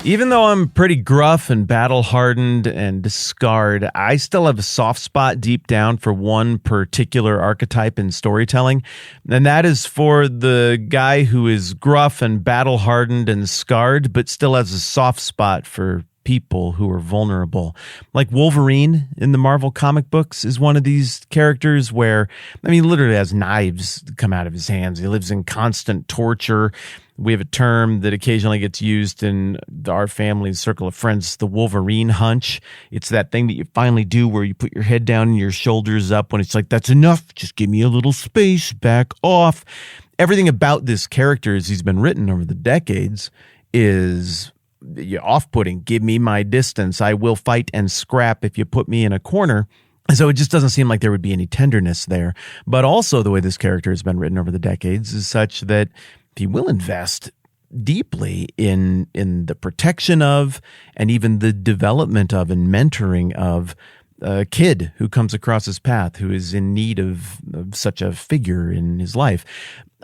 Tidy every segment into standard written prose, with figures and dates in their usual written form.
Even though I'm pretty gruff and battle-hardened and scarred, I still have a soft spot deep down for one particular archetype in storytelling, and that is for the guy who is gruff and battle-hardened and scarred, but still has a soft spot for people who are vulnerable. Like Wolverine in the Marvel comic books is one of these characters where, I mean, literally has knives come out of his hands. He lives in constant torture. We have a term that occasionally gets used in our family's circle of friends, the Wolverine hunch. It's that thing that you finally do where you put your head down and your shoulders up when it's like, that's enough. Just give me a little space, back off. Everything about this character as he's been written over the decades is off-putting. Give me my distance. I will fight and scrap if you put me in a corner. So it just doesn't seem like there would be any tenderness there. But also the way this character has been written over the decades is such that he will invest deeply in the protection of and even the development of and mentoring of a kid who comes across his path who is in need of such a figure in his life.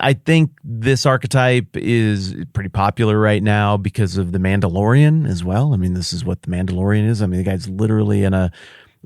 I think this archetype is pretty popular right now because of The Mandalorian as well. I mean, this is what The Mandalorian is. I mean, the guy's literally in a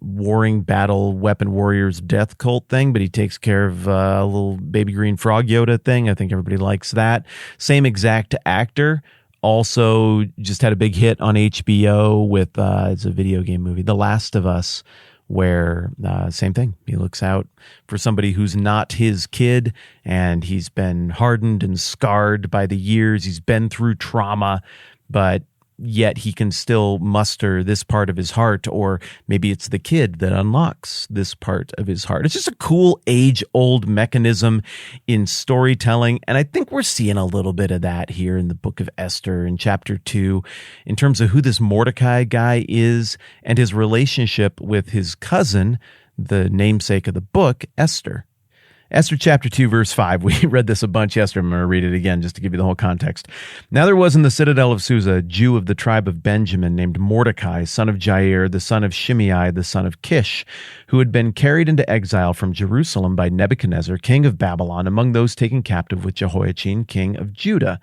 warring battle weapon warriors death cult thing, but he takes care of a little baby green frog Yoda thing. I think everybody likes that. Same exact actor. Also just had a big hit on HBO with it's a video game movie, The Last of Us, where same thing. He looks out for somebody who's not his kid, and he's been hardened and scarred by the years. He's been through trauma, but yet he can still muster this part of his heart, or maybe it's the kid that unlocks this part of his heart. It's just a cool age-old mechanism in storytelling, and I think we're seeing a little bit of that here in the book of Esther in chapter 2 in terms of who this Mordecai guy is and his relationship with his cousin, the namesake of the book, Esther. Esther chapter 2, verse 5. We read this a bunch yesterday. I'm going to read it again just to give you the whole context. Now there was in the citadel of Susa a Jew of the tribe of Benjamin named Mordecai, son of Jair, the son of Shimei, the son of Kish, who had been carried into exile from Jerusalem by Nebuchadnezzar, king of Babylon, among those taken captive with Jehoiachin, king of Judah.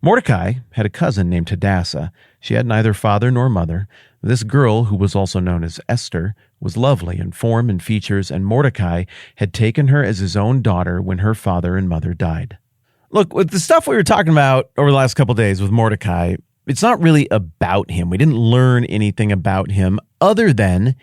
Mordecai had a cousin named Hadassah. She had neither father nor mother. This girl, who was also known as Esther, was lovely in form and features, and Mordecai had taken her as his own daughter when her father and mother died. Look, with the stuff we were talking about over the last couple of days with Mordecai, it's not really about him. We didn't learn anything about him other than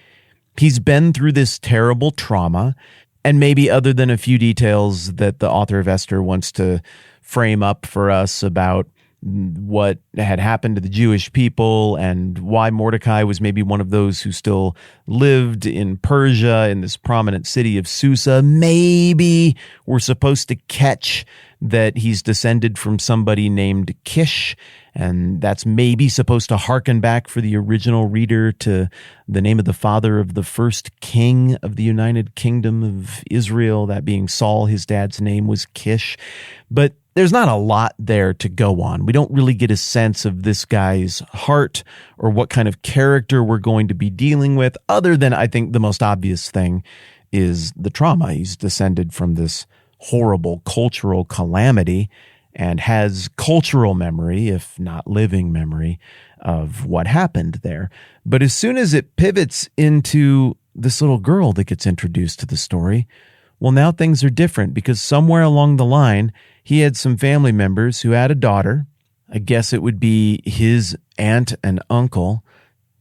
he's been through this terrible trauma, and maybe other than a few details that the author of Esther wants to frame up for us about what had happened to the Jewish people and why Mordecai was maybe one of those who still lived in Persia in this prominent city of Susa. Maybe we're supposed to catch that he's descended from somebody named Kish, and that's maybe supposed to harken back for the original reader to the name of the father of the first king of the United Kingdom of Israel, that being Saul. His dad's name was Kish. But there's not a lot there to go on. We don't really get a sense of this guy's heart or what kind of character we're going to be dealing with, other than I think the most obvious thing is the trauma. He's descended from this horrible cultural calamity and has cultural memory, if not living memory, of what happened there. But as soon as it pivots into this little girl that gets introduced to the story, well, now things are different, because somewhere along the line, he had some family members who had a daughter. I guess it would be his aunt and uncle,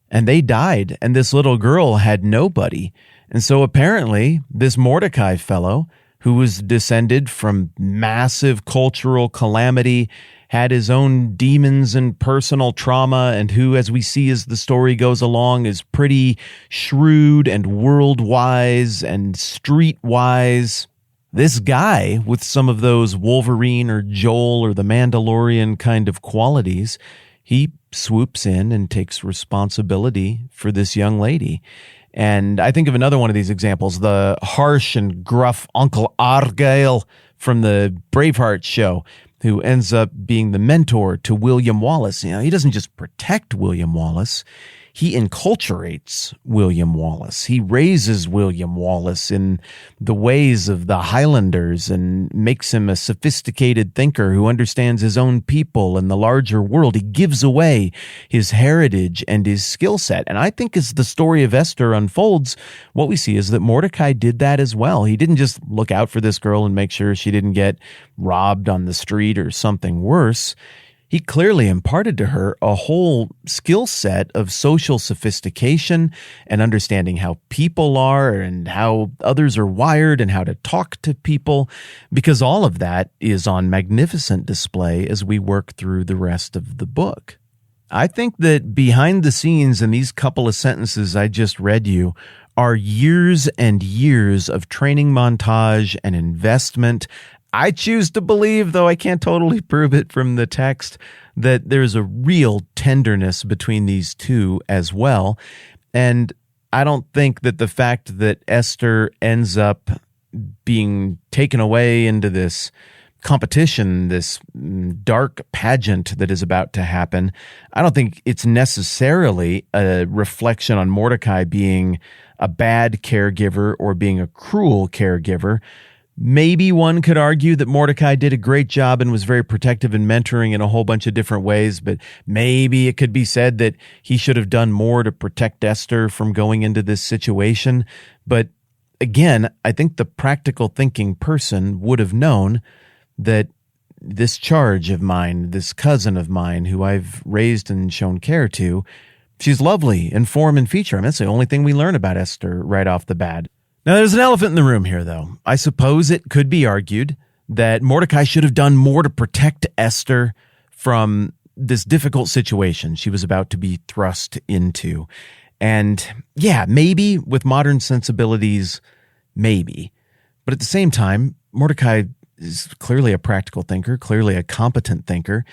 and they died, and this little girl had nobody. And so apparently this Mordecai fellow, who was descended from massive cultural calamity, had his own demons and personal trauma, and who, as we see as the story goes along, is pretty shrewd and world-wise and street-wise. This guy, with some of those Wolverine or Joel or the Mandalorian kind of qualities, he swoops in and takes responsibility for this young lady. And I think of another one of these examples, the harsh and gruff Uncle Argyle from the Braveheart show, who ends up being the mentor to William Wallace. You know, he doesn't just protect William Wallace. he enculturates William Wallace. He raises William Wallace in the ways of the Highlanders and makes him a sophisticated thinker who understands his own people and the larger world. He gives away his heritage and his skill set. And I think as the story of Esther unfolds, what we see is that Mordecai did that as well. He didn't just look out for this girl and make sure she didn't get robbed on the street or something worse. He clearly imparted to her a whole skill set of social sophistication and understanding how people are and how others are wired and how to talk to people, because all of that is on magnificent display as we work through the rest of the book. I think that behind the scenes in these couple of sentences I just read you are years and years of training montage and investment. I choose to believe, though I can't totally prove it from the text, that there's a real tenderness between these two as well. And I don't think that the fact that Esther ends up being taken away into this competition, this dark pageant that is about to happen, I don't think it's necessarily a reflection on Mordecai being a bad caregiver or being a cruel caregiver. Maybe one could argue that Mordecai did a great job and was very protective and mentoring in a whole bunch of different ways, but maybe it could be said that he should have done more to protect Esther from going into this situation. But again, I think the practical thinking person would have known that this charge of mine, this cousin of mine who I've raised and shown care to, she's lovely in form and feature. I mean, that's the only thing we learn about Esther right off the bat. Now, there's an elephant in the room here, though. I suppose it could be argued that Mordecai should have done more to protect Esther from this difficult situation she was about to be thrust into. And yeah, maybe with modern sensibilities, maybe. But at the same time, Mordecai is clearly a practical thinker, clearly a competent thinker.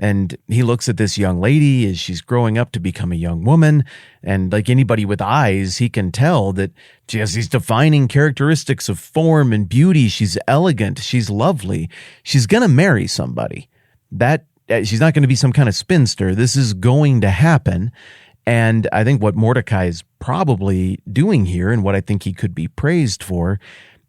And he looks at this young lady as she's growing up to become a young woman. And like anybody with eyes, he can tell that she has these defining characteristics of form and beauty. She's elegant. She's lovely. She's going to marry somebody. That she's not going to be some kind of spinster. This is going to happen. And I think what Mordecai is probably doing here, and what I think he could be praised for,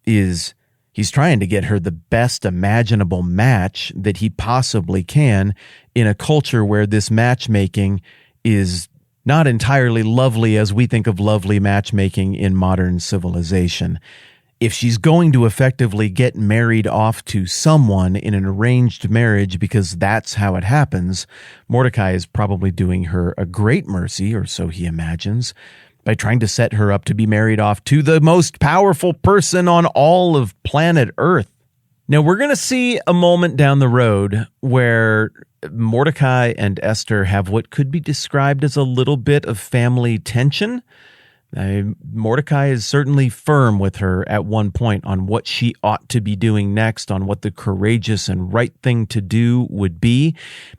is he's trying to get her the best imaginable match that he possibly can in a culture where this matchmaking is not entirely lovely as we think of lovely matchmaking in modern civilization. If she's going to effectively get married off to someone in an arranged marriage because that's how it happens, Mordecai is probably doing her a great mercy, or so he imagines, by trying to set her up to be married off to the most powerful person on all of planet Earth. Now, we're going to see a moment down the road where Mordecai and Esther have what could be described as a little bit of family tension. Mordecai is certainly firm with her at one point on what she ought to be doing next, on what the courageous and right thing to do would be.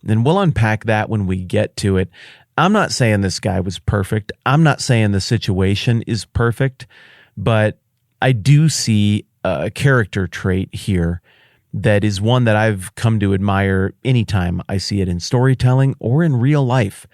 And we'll unpack that when we get to it. I'm not saying this guy was perfect. I'm not saying the situation is perfect, but I do see a character trait here that is one that I've come to admire anytime I see it in storytelling or in real life.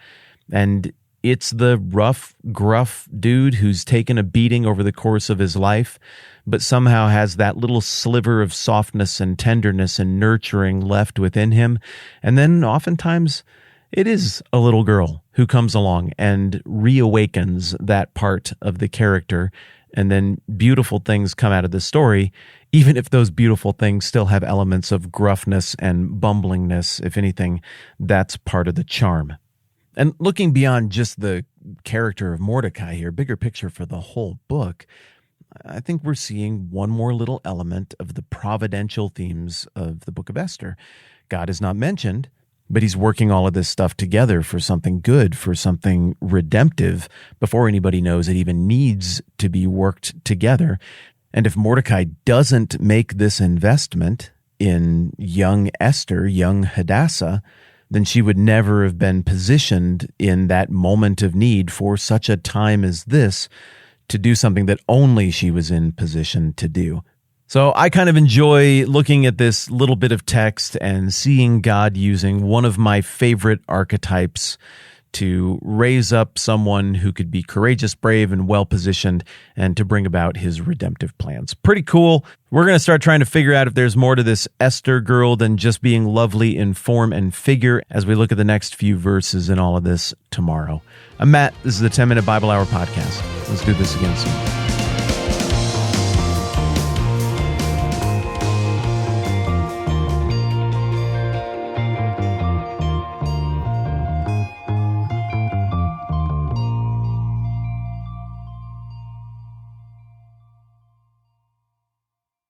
And it's the rough, gruff dude who's taken a beating over the course of his life, but somehow has that little sliver of softness and tenderness and nurturing left within him. And then oftentimes it is a little girl who comes along and reawakens that part of the character, and then beautiful things come out of the story, even if those beautiful things still have elements of gruffness and bumblingness. If anything, that's part of the charm. And looking beyond just the character of Mordecai here, bigger picture for the whole book, I think we're seeing one more little element of the providential themes of the book of Esther. God is not mentioned, but he's working all of this stuff together for something good, for something redemptive, before anybody knows it even needs to be worked together. And if Mordecai doesn't make this investment in young Esther, young Hadassah, then she would never have been positioned in that moment of need for such a time as this to do something that only she was in position to do. So I kind of enjoy looking at this little bit of text and seeing God using one of my favorite archetypes to raise up someone who could be courageous, brave, and well-positioned, and to bring about his redemptive plans. Pretty cool. We're going to start trying to figure out if there's more to this Esther girl than just being lovely in form and figure as we look at the next few verses in all of this tomorrow. I'm Matt. This is the 10-Minute Bible Hour Podcast. Let's do this again soon.